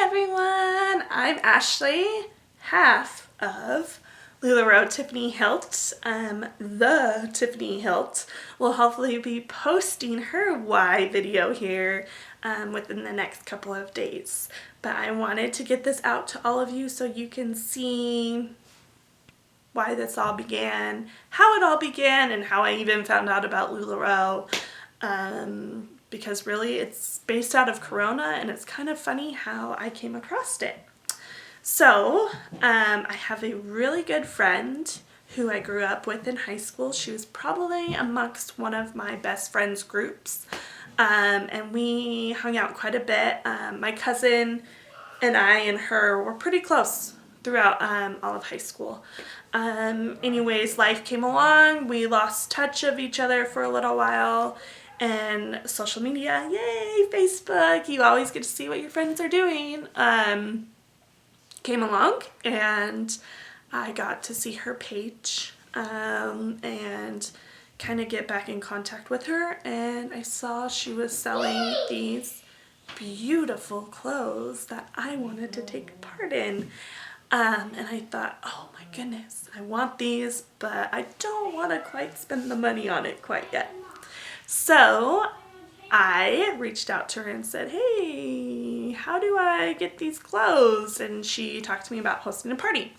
everyone, I'm Ashley, half of LuLaRoe Tiffany Hilt. The Tiffany Hilt will hopefully be posting her why video here within the next couple of days. But I wanted to get this out to all of you so you can see why this all began, how it all began, and how I even found out about LuLaRoe. Because really it's based out of Corona, and it's kind of funny how I came across it. So I have a really good friend who I grew up with in high school. She was probably amongst one of my best friends groups, and we hung out quite a bit. My cousin and I and her were pretty close throughout all of high school. Anyways, life came along, we lost touch of each other for a little while, and social media, yay, Facebook, you always get to see what your friends are doing, came along, and I got to see her page, and kind of get back in contact with her, and I saw she was selling these beautiful clothes that I wanted to take part in. And I thought, oh my goodness, I want these, but I don't want to quite spend the money on it quite yet. So I reached out to her and said, hey, how do I get these clothes? And she talked to me about hosting a party.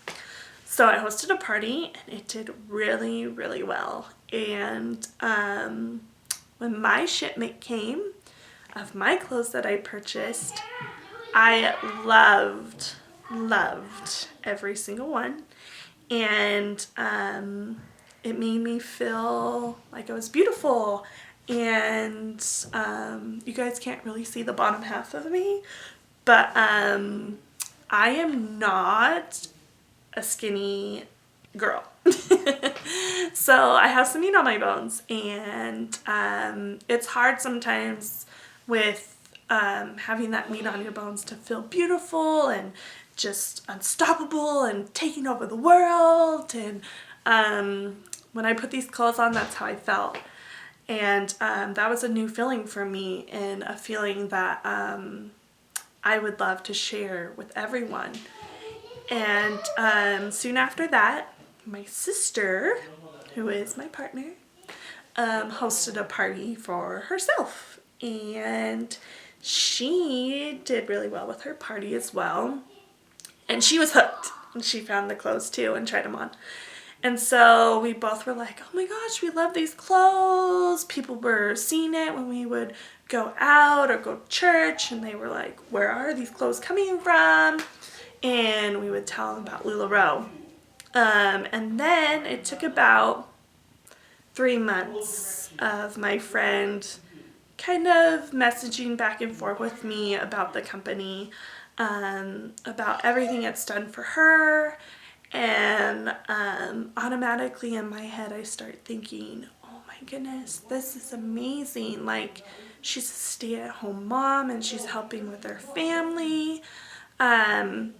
So I hosted a party, and it did really, really well. And when my shipment came of my clothes that I purchased, I loved every single one, and it made me feel like I was beautiful. And you guys can't really see the bottom half of me, but I am not a skinny girl. So I have some meat on my bones, and it's hard sometimes with having that meat on your bones to feel beautiful and just unstoppable and taking over the world. And when I put these clothes on, that's how I felt. And that was a new feeling for me, and a feeling that I would love to share with everyone. And soon after that, my sister, who is my partner, hosted a party for herself, and she did really well with her party as well, and she was hooked, and she found the clothes too and tried them on. And so we both were like, oh my gosh, we love these clothes. People were seeing it when we would go out or go to church, and they were like, where are these clothes coming from? And we would tell them about LuLaRoe. And then it took about 3 months of my friend kind of messaging back and forth with me about the company, about everything it's done for her, and automatically in my head I start thinking, oh my goodness, this is amazing. Like, she's a stay-at-home mom, and she's helping with her family, and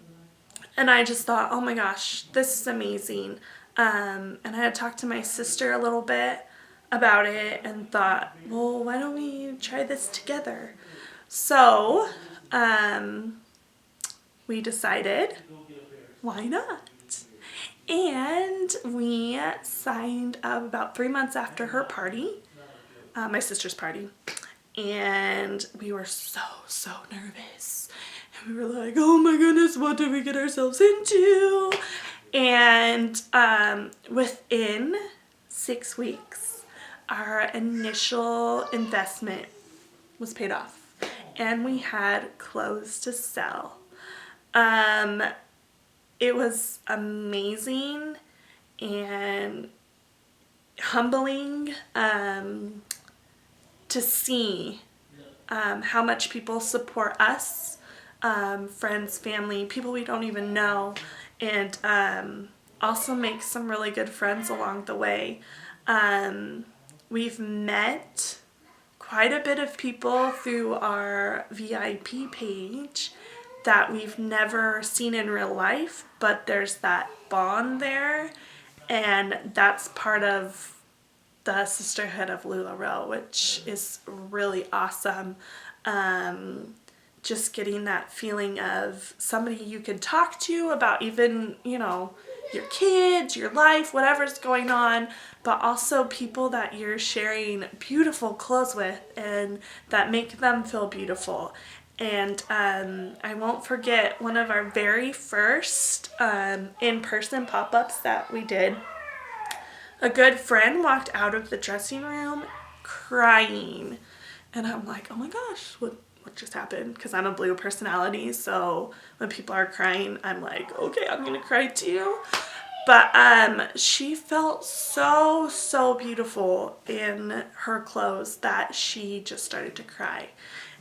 I just thought, oh my gosh, this is amazing. And I had talked to my sister a little bit about it and thought, well, why don't we try this together? So we decided, why not? And we signed up about 3 months after her party, my sister's party, and we were so nervous. And we were like, oh my goodness, what did we get ourselves into? And within 6 weeks, our initial investment was paid off, and we had clothes to sell. It was amazing and humbling to see how much people support us, friends, family, people we don't even know, and also make some really good friends along the way. We've met quite a bit of people through our VIP page that we've never seen in real life, but there's that bond there, and that's part of the sisterhood of LuLaRoe, which is really awesome. just getting that feeling of somebody you could talk to about even, you know, your kids, your life, whatever's going on, but also people that you're sharing beautiful clothes with and that make them feel beautiful. And I won't forget one of our very first in-person pop-ups that we did. A good friend walked out of the dressing room crying. And I'm like, oh my gosh, what just happened? Because I'm a blue personality, so when people are crying, I'm like, okay, I'm gonna cry too. But she felt so beautiful in her clothes that she just started to cry.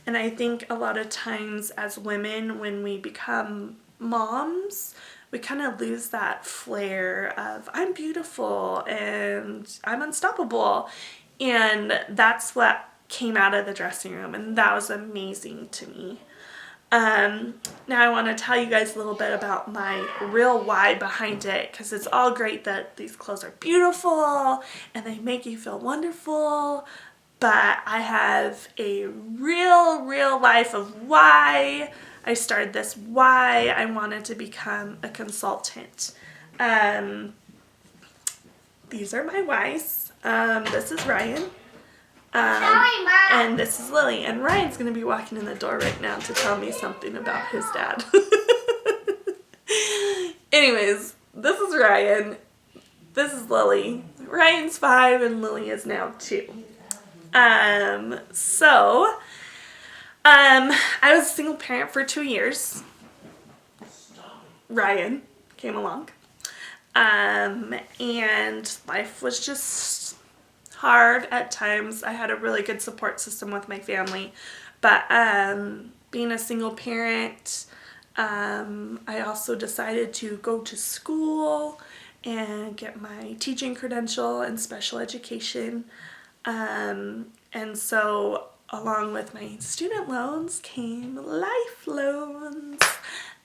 And I think a lot of times as women, when we become moms, we kind of lose that flair of I'm beautiful and I'm unstoppable. And that's what came out of the dressing room, and that was amazing to me. Now I want to tell you guys a little bit about my real why behind it, because it's all great that these clothes are beautiful and they make you feel wonderful, but I have a real life of why I started this, why I wanted to become a consultant. These are my whys. This is Ryan. And this is Lily. And Ryan's going to be walking in the door right now to tell me something about his dad. Anyways, this is Ryan. This is Lily. Ryan's 5 and Lily is now 2. I was a single parent for 2 years. Ryan came along. And life was just hard at times. I had a really good support system with my family, but being a single parent, I also decided to go to school and get my teaching credential in special education. And so along with my student loans came life loans.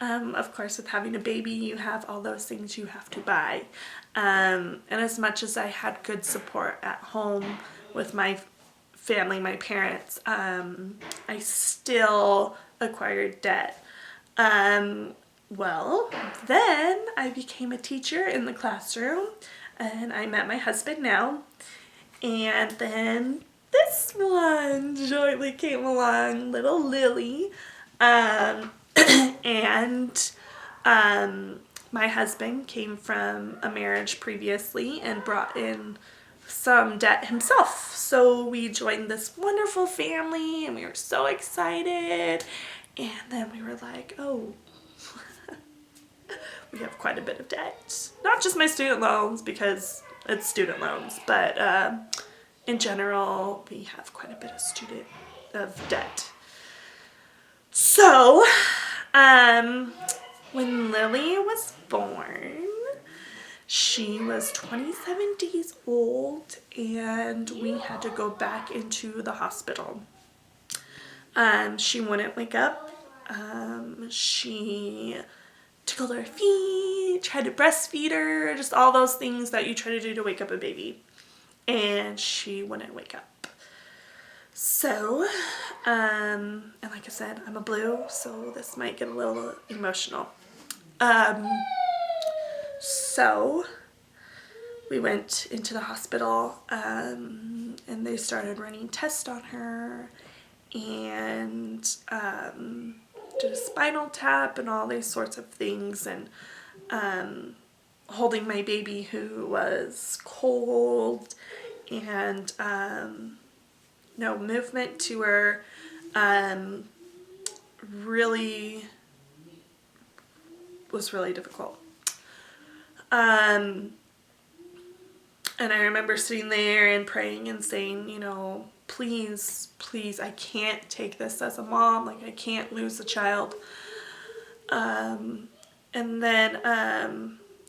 Of course, with having a baby, you have all those things you have to buy. And as much as I had good support at home with my family, my parents, I still acquired debt. Well, then I became a teacher in the classroom, and I met my husband now. And then this one jointly came along, little Lily. And my husband came from a marriage previously and brought in some debt himself. So we joined this wonderful family and we were so excited. And then we were like, oh, we have quite a bit of debt. Not just my student loans, because it's student loans, but in general, we have quite a bit of debt. So, when Lily was born, she was 27 days old and we had to go back into the hospital. She wouldn't wake up. She tickled her feet, tried to breastfeed her, just all those things that you try to do to wake up a baby. And she wouldn't wake up. So, and like I said, I'm a blue, so this might get a little emotional. So we went into the hospital, and they started running tests on her and did a spinal tap and all these sorts of things, and holding my baby who was cold and no movement to her, was really difficult. And I remember sitting there and praying and saying, you know, please, I can't take this as a mom. Like, I can't lose a child. And then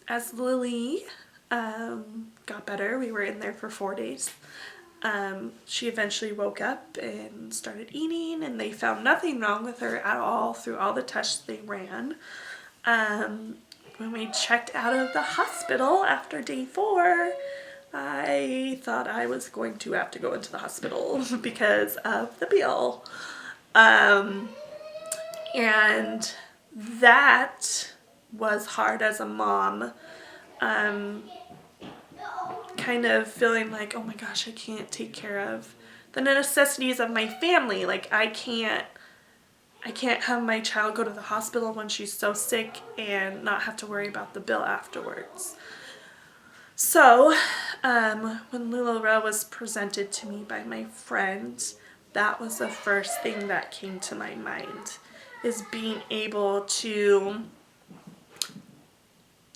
as Lily got better, we were in there for 4 days. She eventually woke up and started eating, and they found nothing wrong with her at all through all the tests they ran. When we checked out of the hospital after day 4, I thought I was going to have to go into the hospital because of the bill. And that was hard as a mom. Kind of feeling like, oh my gosh, I can't take care of the necessities of my family. Like I can't have my child go to the hospital when she's so sick and not have to worry about the bill afterwards. So, when LuLaRoe was presented to me by my friend, that was the first thing that came to my mind, is being able to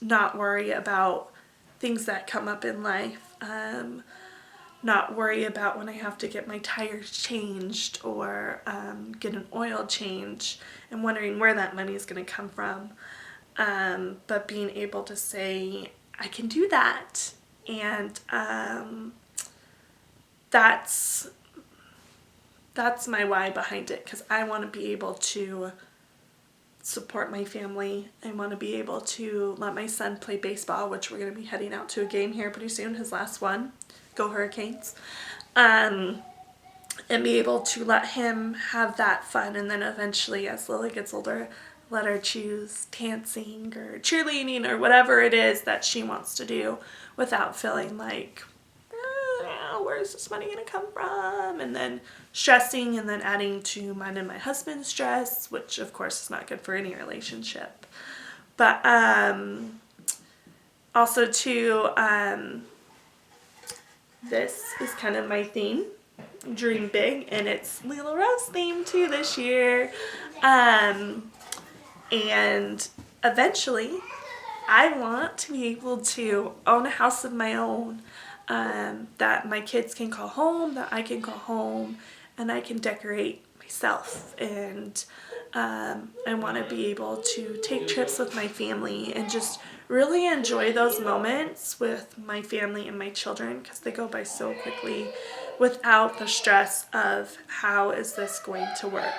not worry about things that come up in life, not worry about when I have to get my tires changed or get an oil change and wondering where that money is going to come from, but being able to say, I can do that. And that's my why behind it, because I want to be able to support my family. I want to be able to let my son play baseball, which we're going to be heading out to a game here pretty soon, his last one. Go Hurricanes. And be able to let him have that fun, and then eventually as Lily gets older, let her choose dancing or cheerleading or whatever it is that she wants to do without feeling like, where's this money going to come from? And then stressing and then adding to mine and my husband's stress, which of course is not good for any relationship. But also too, this is kind of my theme, Dream Big, and it's LuLaRoe's theme too this year. And eventually I want to be able to own a house of my own, that my kids can call home, that I can call home, and I can decorate myself. And I want to be able to take trips with my family and just really enjoy those moments with my family and my children, because they go by so quickly without the stress of how is this going to work.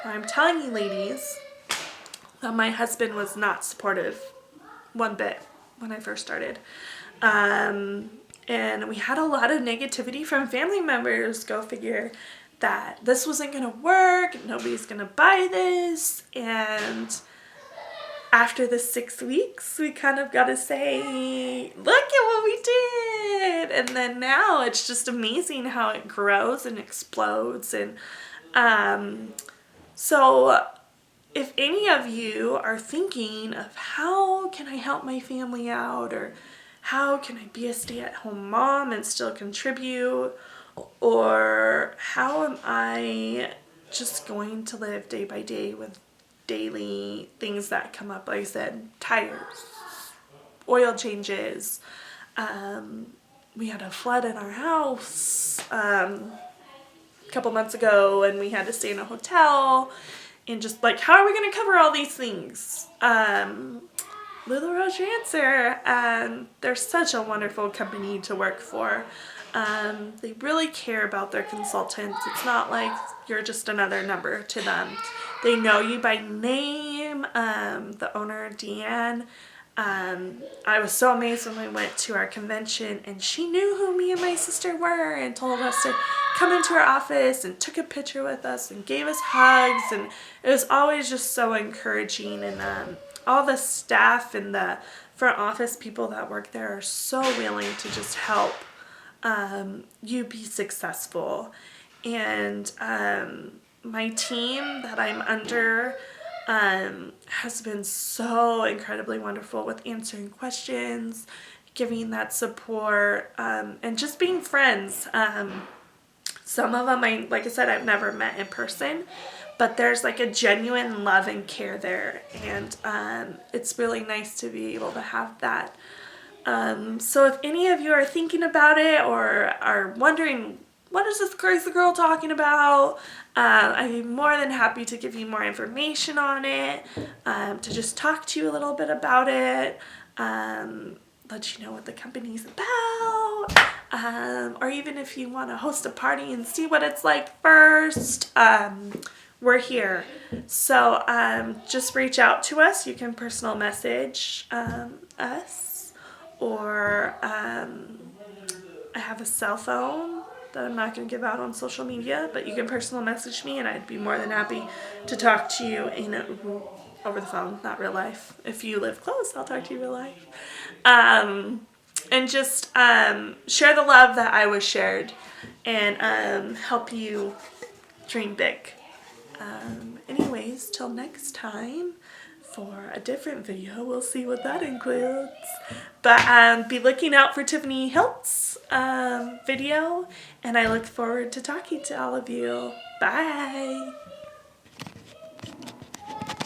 I'm telling you, ladies, that my husband was not supportive one bit when I first started. And we had a lot of negativity from family members, go figure, that this wasn't going to work, nobody's going to buy this. And after the 6 weeks, we kind of got to say, look at what we did. And then now it's just amazing how it grows and explodes. And so if any of you are thinking of how can I help my family out, or how can I be a stay-at-home mom and still contribute, or how am I just going to live day by day with daily things that come up, like I said, tires, oil changes. We had a flood in our house a couple months ago, and we had to stay in a hotel. And just like, how are we going to cover all these things? LuLaRoe's your answer. They're such a wonderful company to work for. They really care about their consultants. It's not like you're just another number to them. They know you by name. The owner, Deanne, I was so amazed when we went to our convention and she knew who me and my sister were and told us to come into her office and took a picture with us and gave us hugs, and it was always just so encouraging. And all the staff and the front office people that work there are so willing to just help you be successful. And my team that I'm under has been so incredibly wonderful with answering questions, giving that support, and just being friends. Some of them, like I said, I've never met in person, but there's like a genuine love and care there, and it's really nice to be able to have that. So if any of you are thinking about it or are wondering, what is this crazy girl talking about? I'd be more than happy to give you more information on it, to just talk to you a little bit about it, let you know what the company's about, or even if you want to host a party and see what it's like first, we're here. So just reach out to us. You can personal message us, or I have a cell phone that I'm not going to give out on social media, but you can personal message me and I'd be more than happy to talk to you over the phone, not real life. If you live close, I'll talk to you real life. And just share the love that I was shared and help you dream big. Anyways, till next time for a different video. We'll see what that includes. But be looking out for Tiffany Hilt's video, and I look forward to talking to all of you. Bye!